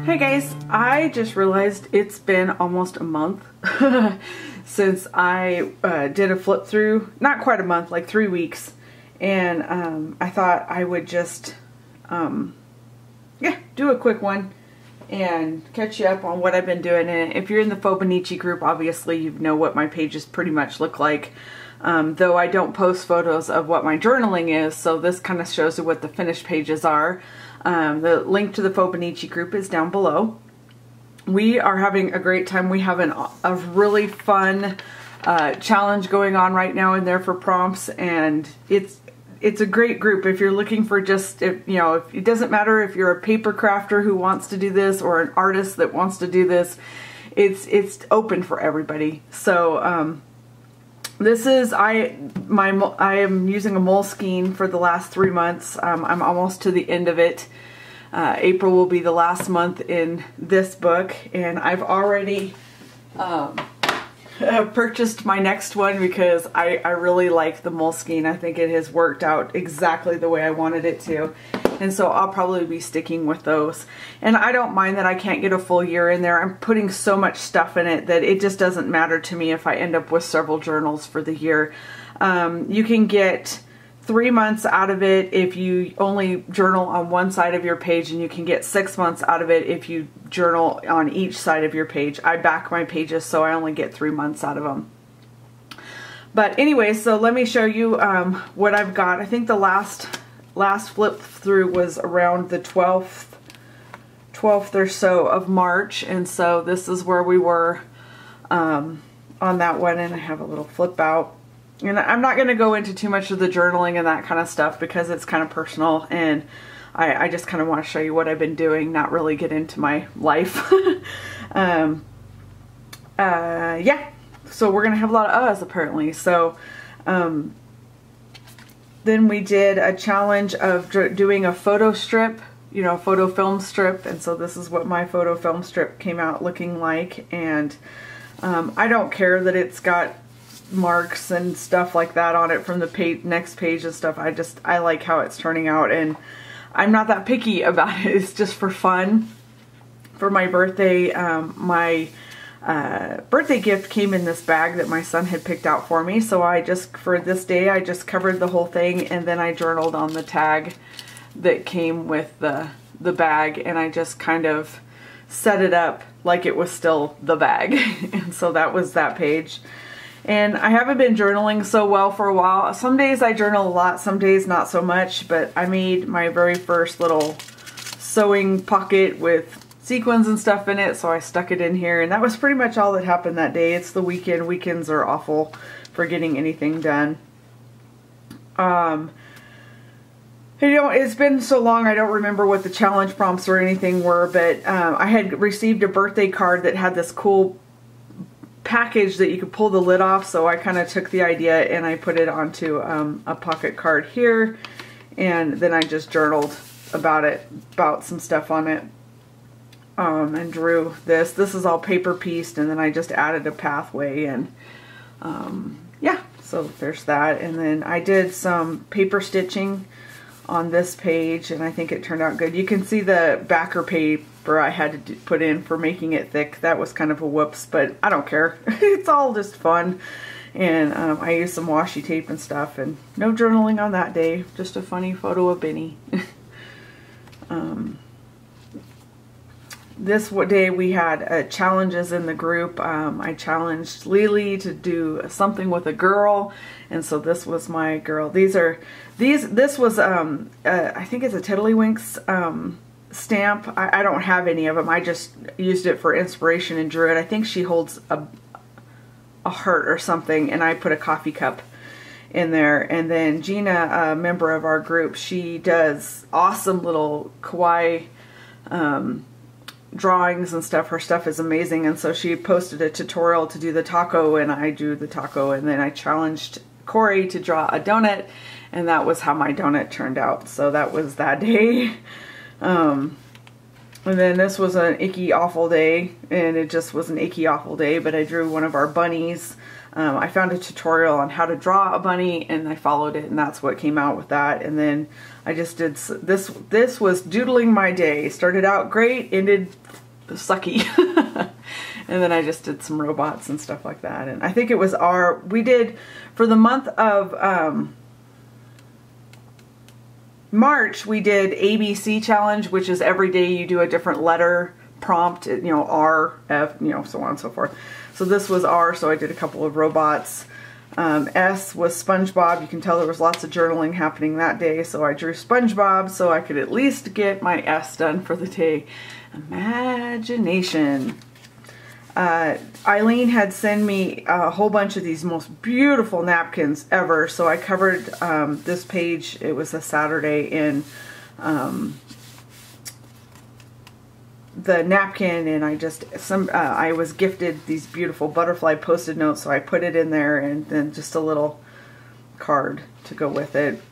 Hey guys, I just realized it's been almost a month since I did a flip through. Not quite a month, like 3 weeks. And I thought I would just do a quick one and catch you up on what I've been doing. And if you're in the Faux Bonichi group, obviously you know what my pages pretty much look like. Though I don't post photos of what my journaling is, so this kind of shows you what the finished pages are. The link to the Faux Bonichi group is down below. We are having a great time. We have a really fun challenge going on right now in there for prompts, and it's a great group. If you're looking for just, if it doesn't matter if you're a paper crafter who wants to do this or an artist that wants to do this, it's open for everybody. So this is, I am using a Moleskine for the last 3 months. I'm almost to the end of it. April will be the last month in this book, and I've already purchased my next one because I really like the Moleskine. I think it has worked out exactly the way I wanted it to. And so I'll probably be sticking with those. And I don't mind that I can't get a full year in there. I'm putting so much stuff in it that it just doesn't matter to me if I end up with several journals for the year. You can get 3 months out of it if you only journal on one side of your page, and you can get 6 months out of it if you journal on each side of your page. I back my pages, so I only get 3 months out of them. But anyway, so let me show you what I've got. I think the last flip through was around the 12th or so of March, and so this is where we were on that one. And I have a little flip out, and I'm not going to go into too much of the journaling and that kind of stuff because it's kind of personal, and I just kind of want to show you what I've been doing, not really get into my life. Yeah, so we're gonna have a lot of us apparently. So then we did a challenge of doing a photo strip, photo film strip, and so this is what my photo film strip came out looking like. And I don't care that it's got marks and stuff like that on it from the next page and stuff. I like how it's turning out, and I'm not that picky about it. It's just for fun. For my birthday, my birthday gift came in this bag that my son had picked out for me. So for this day, I just covered the whole thing, and then I journaled on the tag that came with the bag, and I just kind of set it up like it was still the bag. And so that was that page. And I haven't been journaling so well for a while. Some days I journal a lot, some days not so much, but I made my very first little sewing pocket with sequins and stuff in it, so I stuck it in here, and that was pretty much all that happened that day. It's the weekend. Weekends are awful for getting anything done. It's been so long, I don't remember what the challenge prompts or anything were, but I had received a birthday card that had this cool package that you could pull the lid off, so I kind of took the idea and I put it onto a pocket card here, and then I just journaled about some stuff on it. And drew this. This is all paper pieced, and then I just added a pathway, and yeah, so there's that. And then I did some paper stitching on this page, and I think it turned out good. You can see the backer paper I had to put in for making it thick. That was kind of a whoops, but I don't care. It's all just fun. And I used some washi tape and stuff, and no journaling on that day. Just a funny photo of Benny. This day we had challenges in the group. I challenged Lily to do something with a girl, and so this was my girl. This was I think it's a Tiddlywinks stamp. I don't have any of them. I just used it for inspiration and drew it. I think she holds a heart or something, and I put a coffee cup in there. And then Gina, a member of our group, she does awesome little kawaii drawings and stuff. Her stuff is amazing, and so she posted a tutorial to do the taco, and I drew the taco, and then I challenged Corey to draw a donut, and that was how my donut turned out. So that was that day. And then this was an icky awful day, and it just was an icky awful day, but I drew one of our bunnies. I found a tutorial on how to draw a bunny, and I followed it, and that's what came out with that. And then I just did this. This was doodling my day. Started out great, ended sucky. And then I just did some robots and stuff like that. And I think it was we did, for the month of March, we did ABC challenge, which is every day you do a different letter prompt, you know, R, F, you know, so on and so forth. So this was R, so I did a couple of robots. S was SpongeBob. You can tell there was lots of journaling happening that day, so I drew SpongeBob so I could at least get my S done for the day. Imagination. Eileen had sent me a whole bunch of these most beautiful napkins ever, so I covered this page. It was a Saturday in the napkin, and I was gifted these beautiful butterfly post-it notes, so I put it in there, and then just a little card to go with it.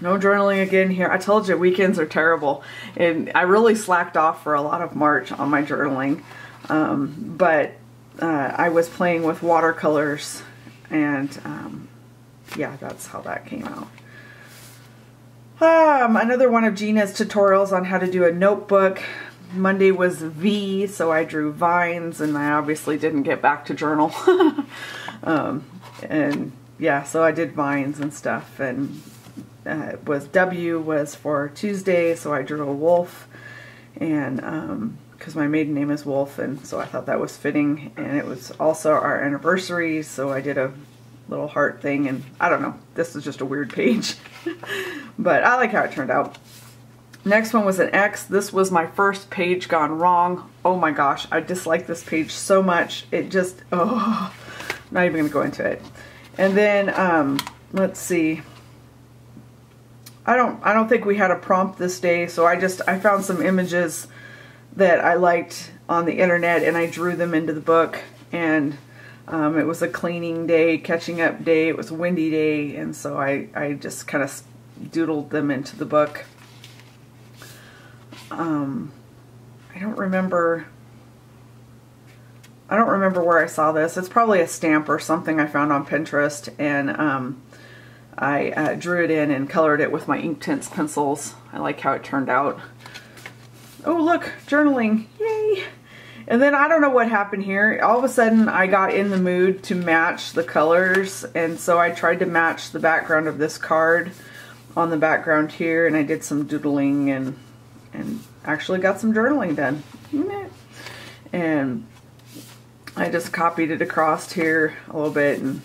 No journaling again here. I told you weekends are terrible, and I really slacked off for a lot of March on my journaling. But I was playing with watercolors, and yeah, that's how that came out. Another one of Gina's tutorials on how to do a notebook. Monday was V, so I drew vines, and I obviously didn't get back to journal. And yeah, so I did vines and stuff. And W was for Tuesday, so I drew a wolf, and because my maiden name is Wolf, and so I thought that was fitting. And it was also our anniversary, so I did a little heart thing, and I don't know, this is just a weird page. But I like how it turned out. Next one was an X. This was my first page gone wrong. Oh my gosh, I dislike this page so much. It just, oh, I'm not even gonna go into it. And then, let's see. I don't think we had a prompt this day, so I found some images that I liked on the internet, and I drew them into the book. And it was a cleaning day, catching up day. It was a windy day, and so I just kind of doodled them into the book. I don't remember where I saw this. It's probably a stamp or something I found on Pinterest, and I drew it in and colored it with my Inktense pencils. I like how it turned out. Oh look, journaling, yay! And then I don't know what happened here. All of a sudden I got in the mood to match the colors, and so I tried to match the background of this card on the background here, and I did some doodling and actually got some journaling done. And I just copied it across here a little bit and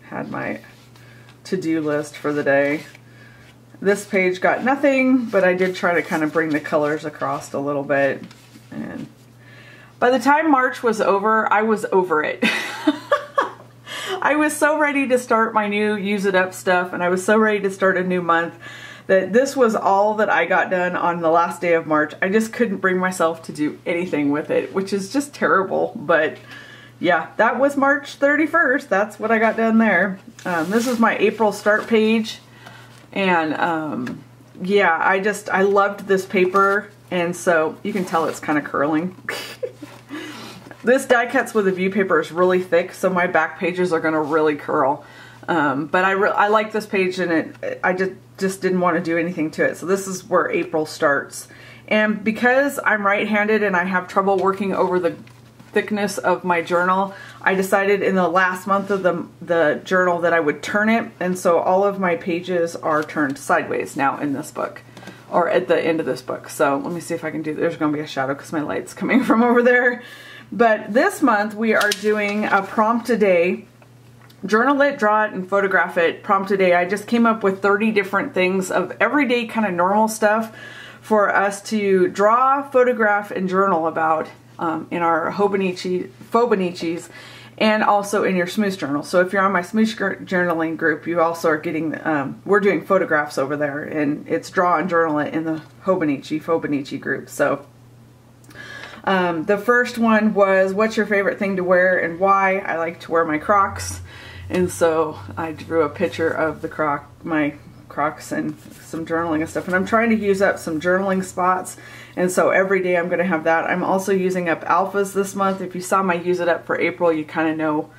had my to-do list for the day. This page got nothing, but I did try to kind of bring the colors across a little bit. And by the time March was over, I was over it. I was so ready to start my new Use It Up stuff, and I was so ready to start a new month, that this was all that I got done on the last day of March. I just couldn't bring myself to do anything with it, which is just terrible. But yeah, that was March 31st. That's what I got done there. This is my April start page. And yeah, I loved this paper. And so you can tell it's kind of curling. This die cuts with a view paper is really thick, so my back pages are going to really curl. But I like this page, and I just didn't want to do anything to it. So this is where April starts. And because I'm right-handed and I have trouble working over the thickness of my journal, I decided in the last month of the journal that I would turn it. And so all of my pages are turned sideways now in this book, or at the end of this book. So let me see if I can do, there's going to be a shadow because my light's coming from over there. But this month we are doing a prompt a day. Journal it, draw it, and photograph it. Prompt a day. I just came up with 30 different things of everyday kind of normal stuff for us to draw, photograph, and journal about in our Faux Bonichis, and also in your Smoosh journal. So if you're on my Smoosh journaling group, you also are getting, we're doing photographs over there, and it's draw and journal it in the Faux Bonichi group. So the first one was, what's your favorite thing to wear and why? I like to wear my Crocs. And so I drew a picture of my Crocs and some journaling and stuff. And I'm trying to use up some journaling spots. And so every day I'm going to have that. I'm also using up alphas this month. If you saw my Use It Up for April, you kind of know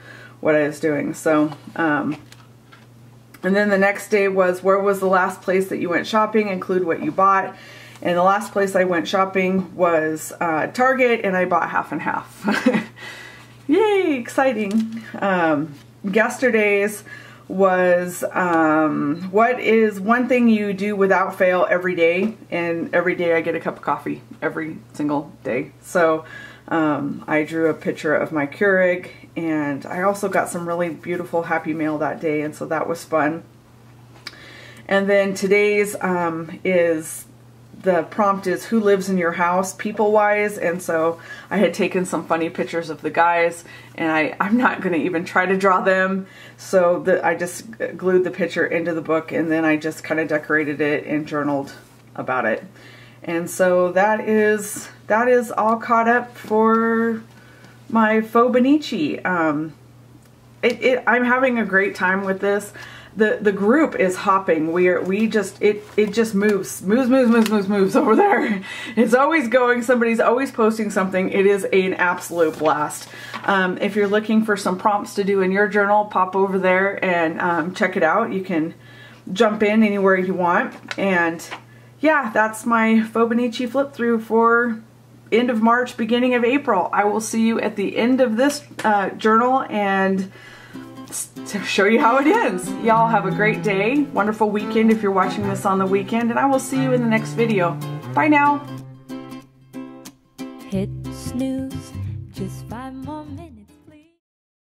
what I was doing. So, and then the next day was, where was the last place that you went shopping? Include what you bought. And the last place I went shopping was Target, and I bought half and half. Yay, exciting. Yesterday's was what is one thing you do without fail every day? And every day I get a cup of coffee, every single day. So I drew a picture of my Keurig, and I also got some really beautiful happy mail that day, and so that was fun. And then today's the prompt is, who lives in your house people wise? And so I had taken some funny pictures of the guys, and I'm not going to even try to draw them. So I just glued the picture into the book, and then I just kind of decorated it and journaled about it. And so that is all caught up for my Faux Bonichi. I'm having a great time with this. The group is hopping. It just moves over there. It's always going. Somebody's always posting something. It is an absolute blast. If you're looking for some prompts to do in your journal, pop over there and check it out. You can jump in anywhere you want. And yeah, that's my Faux Bonichi flip through for end of March, beginning of April. I will see you at the end of this journal and to show you how it ends. Y'all have a great day, wonderful weekend if you're watching this on the weekend, and I will see you in the next video. Bye now. Hit snooze, just 5 more minutes.